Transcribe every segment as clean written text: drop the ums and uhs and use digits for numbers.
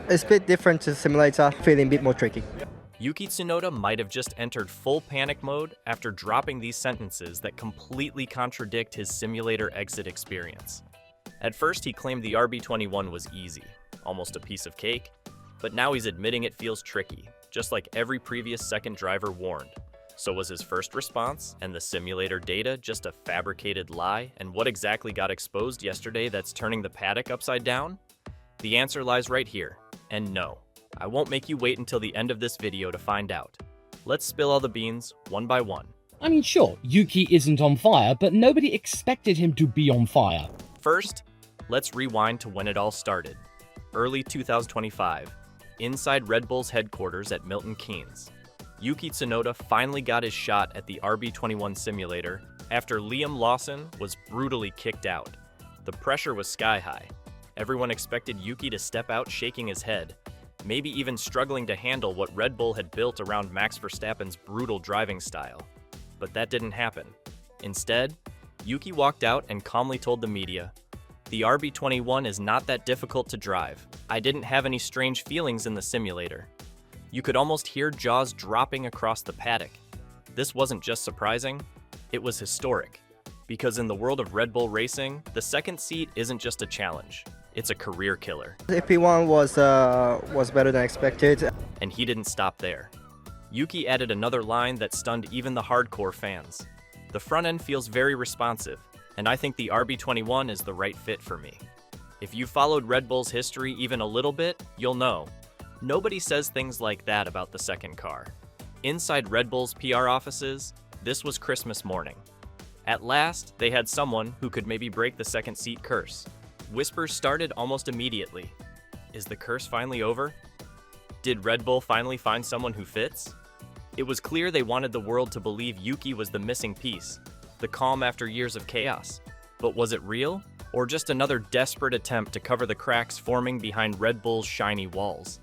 It's a bit different to the simulator, feeling a bit more tricky. Yuki Tsunoda might have just entered full panic mode after dropping these sentences that completely contradict his simulator exit experience. At first, he claimed the RB21 was easy, almost a piece of cake, but now he's admitting it feels tricky, just like every previous second driver warned. So was his first response and the simulator data just a fabricated lie? And what exactly got exposed yesterday that's turning the paddock upside down? The answer lies right here, and no. I won't make you wait until the end of this video to find out. Let's spill all the beans, one by one. I mean, sure, Yuki isn't on fire, but nobody expected him to be on fire. First, let's rewind to when it all started. Early 2025, inside Red Bull's headquarters at Milton Keynes. Yuki Tsunoda finally got his shot at the RB21 simulator after Liam Lawson was brutally kicked out. The pressure was sky high. Everyone expected Yuki to step out shaking his head, maybe even struggling to handle what Red Bull had built around Max Verstappen's brutal driving style. But that didn't happen. Instead, Yuki walked out and calmly told the media, "The RB21 is not that difficult to drive. I didn't have any strange feelings in the simulator." You could almost hear jaws dropping across the paddock. This wasn't just surprising, it was historic. Because in the world of Red Bull racing, the second seat isn't just a challenge, it's a career killer. The P1 was better than expected. And he didn't stop there. Yuki added another line that stunned even the hardcore fans. "The front end feels very responsive, and I think the RB21 is the right fit for me." If you followed Red Bull's history even a little bit, you'll know. Nobody says things like that about the second car. Inside Red Bull's PR offices, this was Christmas morning. At last, they had someone who could maybe break the second seat curse. Whispers started almost immediately. Is the curse finally over? Did Red Bull finally find someone who fits? It was clear they wanted the world to believe Yuki was the missing piece, the calm after years of chaos. But was it real? Or just another desperate attempt to cover the cracks forming behind Red Bull's shiny walls?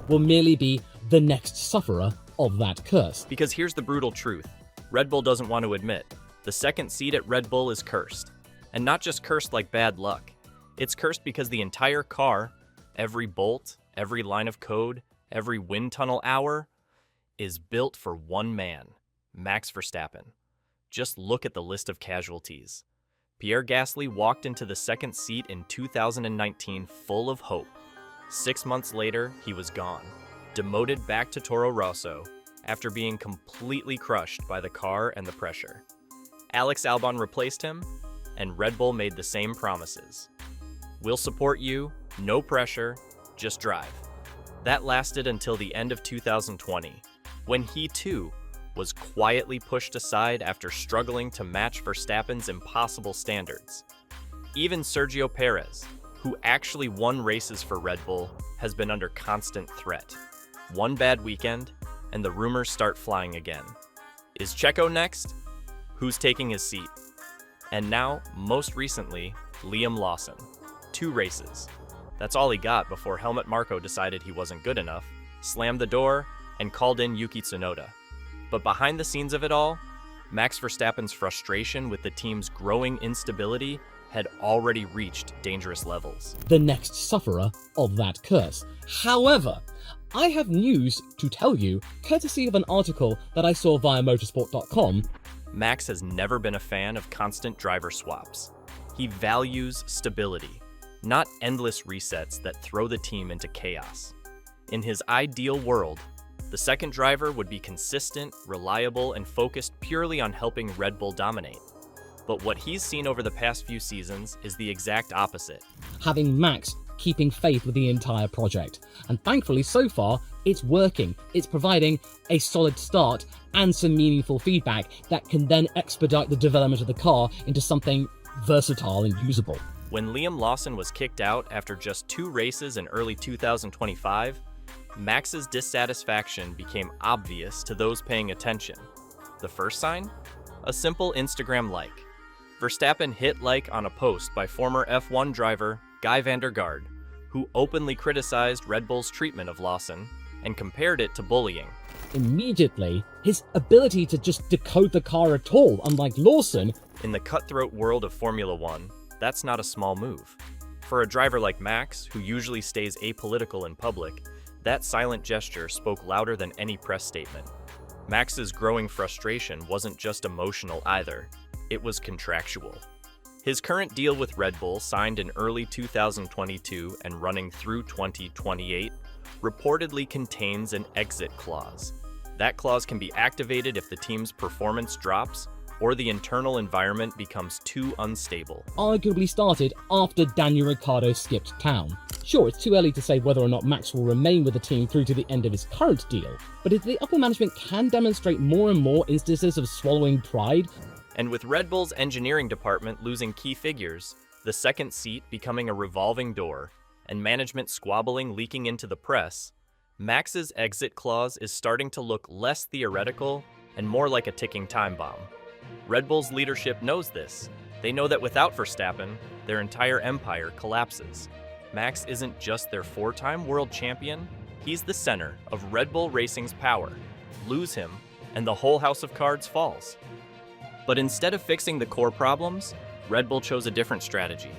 Will merely be the next sufferer of that curse. Because here's the brutal truth. Red Bull doesn't want to admit. The second seat at Red Bull is cursed. And not just cursed like bad luck. It's cursed because the entire car, every bolt, every line of code, every wind tunnel hour, is built for one man, Max Verstappen. Just look at the list of casualties. Pierre Gasly walked into the second seat in 2019 full of hope. 6 months later, he was gone, demoted back to Toro Rosso after being completely crushed by the car and the pressure. Alex Albon replaced him, and Red Bull made the same promises. "We'll support you, no pressure, just drive." That lasted until the end of 2020, when he too was quietly pushed aside after struggling to match Verstappen's impossible standards. Even Sergio Perez, who actually won races for Red Bull, has been under constant threat. One bad weekend, and the rumors start flying again. Is Checo next? Who's taking his seat? And now, most recently, Liam Lawson. 2 races. That's all he got before Helmut Marko decided he wasn't good enough, slammed the door, and called in Yuki Tsunoda. But behind the scenes of it all, Max Verstappen's frustration with the team's growing instability had already reached dangerous levels. The next sufferer of that curse. However, I have news to tell you, courtesy of an article that I saw via motorsport.com. Max has never been a fan of constant driver swaps. He values stability, not endless resets that throw the team into chaos. In his ideal world, the second driver would be consistent, reliable, and focused purely on helping Red Bull dominate. But what he's seen over the past few seasons is the exact opposite. Having Max keeping faith with the entire project. And thankfully, so far, it's working. It's providing a solid start and some meaningful feedback that can then expedite the development of the car into something versatile and usable. When Liam Lawson was kicked out after just 2 races in early 2025, Max's dissatisfaction became obvious to those paying attention. The first sign? A simple Instagram like. Verstappen hit like on a post by former F1 driver Guy van der Garde, who openly criticized Red Bull's treatment of Lawson and compared it to bullying. Immediately, his ability to just decode the car at all, unlike Lawson. In the cutthroat world of Formula One, that's not a small move. For a driver like Max, who usually stays apolitical in public, that silent gesture spoke louder than any press statement. Max's growing frustration wasn't just emotional either, it was contractual. His current deal with Red Bull, signed in early 2022 and running through 2028, reportedly contains an exit clause. That clause can be activated if the team's performance drops or the internal environment becomes too unstable. Arguably started after Daniel Ricciardo skipped town. Sure, it's too early to say whether or not Max will remain with the team through to the end of his current deal, but if the upper management can demonstrate more and more instances of swallowing pride, and with Red Bull's engineering department losing key figures, the second seat becoming a revolving door, and management squabbling leaking into the press, Max's exit clause is starting to look less theoretical and more like a ticking time bomb. Red Bull's leadership knows this. They know that without Verstappen, their entire empire collapses. Max isn't just their four-time world champion, he's the center of Red Bull Racing's power. Lose him, and the whole house of cards falls. But instead of fixing the core problems, Red Bull chose a different strategy.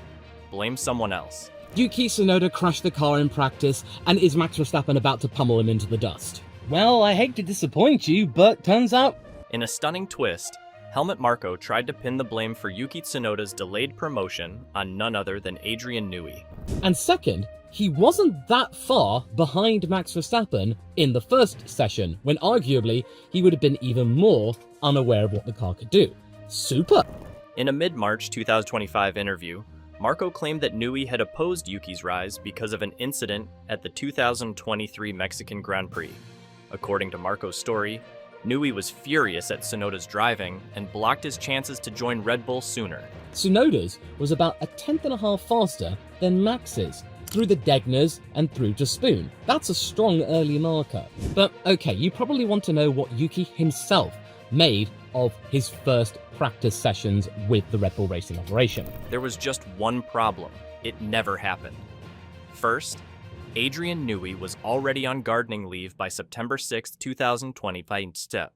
Blame someone else. Yuki Tsunoda crashed the car in practice, and is Max Verstappen about to pummel him into the dust? Well, I hate to disappoint you, but turns out... In a stunning twist, Helmut Marko tried to pin the blame for Yuki Tsunoda's delayed promotion on none other than Adrian Newey. And second, he wasn't that far behind Max Verstappen in the first session, when arguably he would have been even more unaware of what the car could do. Super! In a mid-March 2025 interview, Marko claimed that Newey had opposed Yuki's rise because of an incident at the 2023 Mexican Grand Prix. According to Marko's story, Newey was furious at Tsunoda's driving and blocked his chances to join Red Bull sooner. Tsunoda's was about a tenth and a half faster than Max's, through the Degners and through to Spoon. That's a strong early marker. But okay, you probably want to know what Yuki himself made of his first practice sessions with the Red Bull Racing operation. There was just one problem. It never happened. First, Adrian Newey was already on gardening leave by September 6, 2025,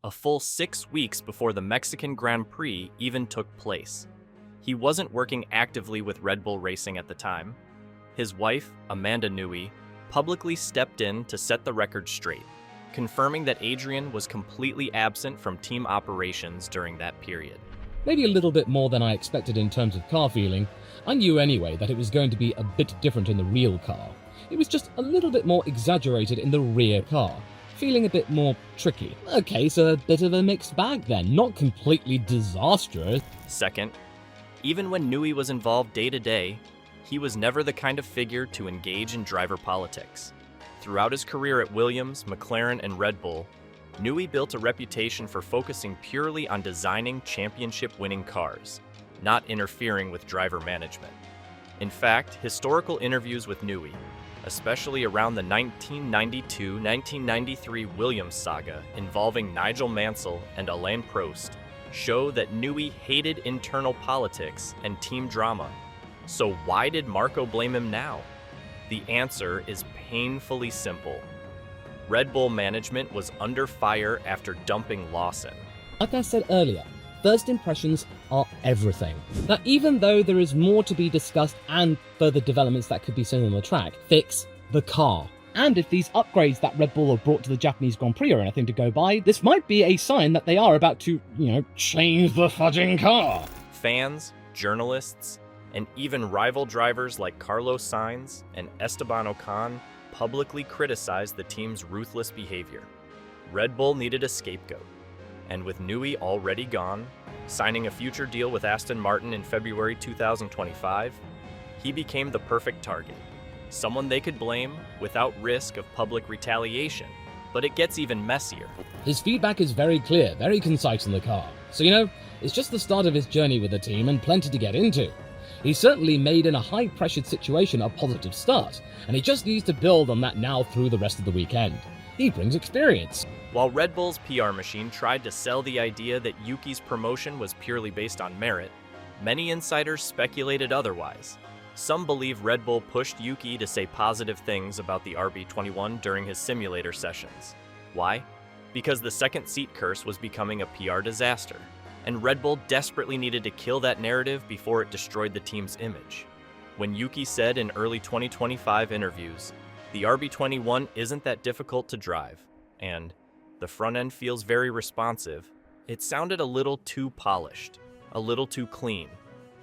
a full 6 weeks before the Mexican Grand Prix even took place. He wasn't working actively with Red Bull Racing at the time. His wife, Amanda Newey, publicly stepped in to set the record straight, confirming that Adrian was completely absent from team operations during that period. Maybe a little bit more than I expected in terms of car feeling. I knew anyway that it was going to be a bit different in the real car. It was just a little bit more exaggerated in the rear car, feeling a bit more tricky. Okay, so a bit of a mixed bag then, not completely disastrous. Second, even when Newey was involved day to day, he was never the kind of figure to engage in driver politics. Throughout his career at Williams, McLaren, and Red Bull, Newey built a reputation for focusing purely on designing championship-winning cars, not interfering with driver management. In fact, historical interviews with Newey, especially around the 1992-1993 Williams saga involving Nigel Mansell and Alain Prost, show that Newey hated internal politics and team drama. So why did Marko blame him now? The answer is painfully simple. Red Bull management was under fire after dumping Lawson. Like I said earlier, first impressions are everything. Now, even though there is more to be discussed and further developments that could be seen on the track, fix the car. And if these upgrades that Red Bull have brought to the Japanese Grand Prix are anything to go by, this might be a sign that they are about to, change the fudging car. Fans, journalists, and even rival drivers like Carlos Sainz and Esteban Ocon publicly criticized the team's ruthless behavior. Red Bull needed a scapegoat, and with Newey already gone, signing a future deal with Aston Martin in February 2025, he became the perfect target. Someone they could blame without risk of public retaliation. But it gets even messier. His feedback is very clear, very concise in the car. So it's just the start of his journey with the team and plenty to get into. He certainly made in a high-pressured situation a positive start, and he just needs to build on that now through the rest of the weekend. He brings experience. While Red Bull's PR machine tried to sell the idea that Yuki's promotion was purely based on merit, many insiders speculated otherwise. Some believe Red Bull pushed Yuki to say positive things about the RB21 during his simulator sessions. Why? Because the second seat curse was becoming a PR disaster, and Red Bull desperately needed to kill that narrative before it destroyed the team's image. when Yuki said in early 2025 interviews, "The RB21 isn't that difficult to drive," and "the front end feels very responsive," it sounded a little too polished, a little too clean,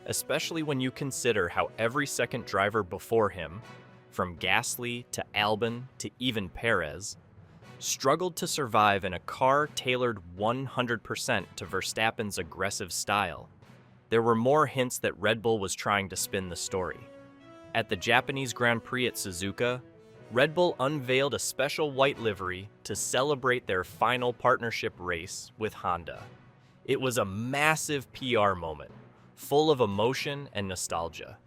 especially when you consider how every second driver before him, from Gasly to Albon to even Perez, struggled to survive in a car tailored 100% to Verstappen's aggressive style. There were more hints that Red Bull was trying to spin the story. At the Japanese Grand Prix at Suzuka, Red Bull unveiled a special white livery to celebrate their final partnership race with Honda. It was a massive PR moment, full of emotion and nostalgia,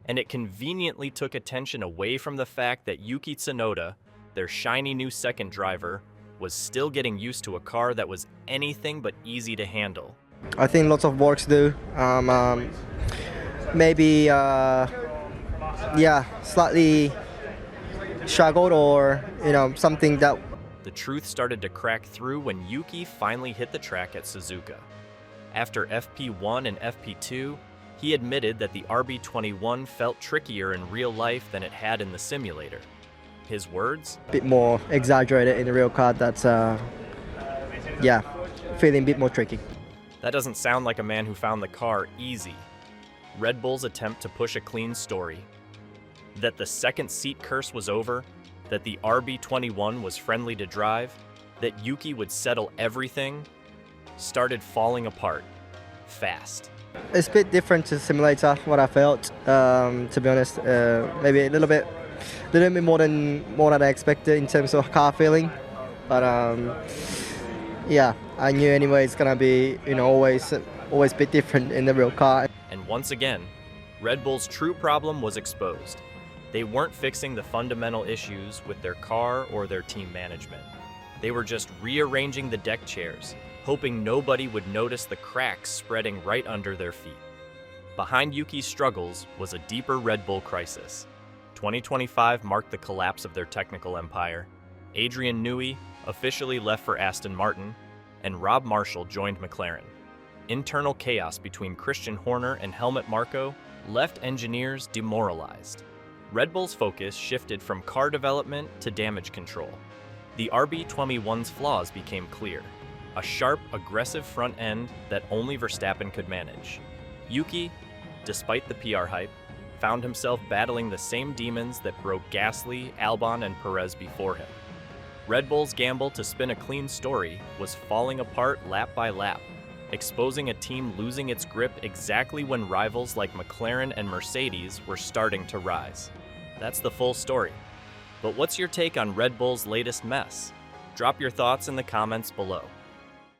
and it conveniently took attention away from the fact that Yuki Tsunoda, their shiny new second driver, was still getting used to a car that was anything but easy to handle. I think lots of work to do. Maybe, slightly struggled or, something that... The truth started to crack through when Yuki finally hit the track at Suzuka. After FP1 and FP2, he admitted that the RB21 felt trickier in real life than it had in the simulator. His words? A bit more exaggerated in the real car, that's, feeling a bit more tricky. That doesn't sound like a man who found the car easy. Red Bull's attempt to push a clean story, that the second seat curse was over, that the RB21 was friendly to drive, that Yuki would settle everything, started falling apart fast. It's a bit different to simulator, what I felt, to be honest. Maybe a little bit more than I expected in terms of car feeling. But I knew anyway it's gonna be always a bit different in the real car. And once again, Red Bull's true problem was exposed. They weren't fixing the fundamental issues with their car or their team management. They were just rearranging the deck chairs, hoping nobody would notice the cracks spreading right under their feet. Behind Yuki's struggles was a deeper Red Bull crisis. 2025 marked the collapse of their technical empire. Adrian Newey officially left for Aston Martin, and Rob Marshall joined McLaren. Internal chaos between Christian Horner and Helmut Marko left engineers demoralized. Red Bull's focus shifted from car development to damage control. The RB21's flaws became clear: a sharp, aggressive front end that only Verstappen could manage. Yuki, despite the PR hype, found himself battling the same demons that broke Gasly, Albon, and Perez before him. Red Bull's gamble to spin a clean story was falling apart lap by lap, exposing a team losing its grip exactly when rivals like McLaren and Mercedes were starting to rise. That's the full story. But what's your take on Red Bull's latest mess? Drop your thoughts in the comments below.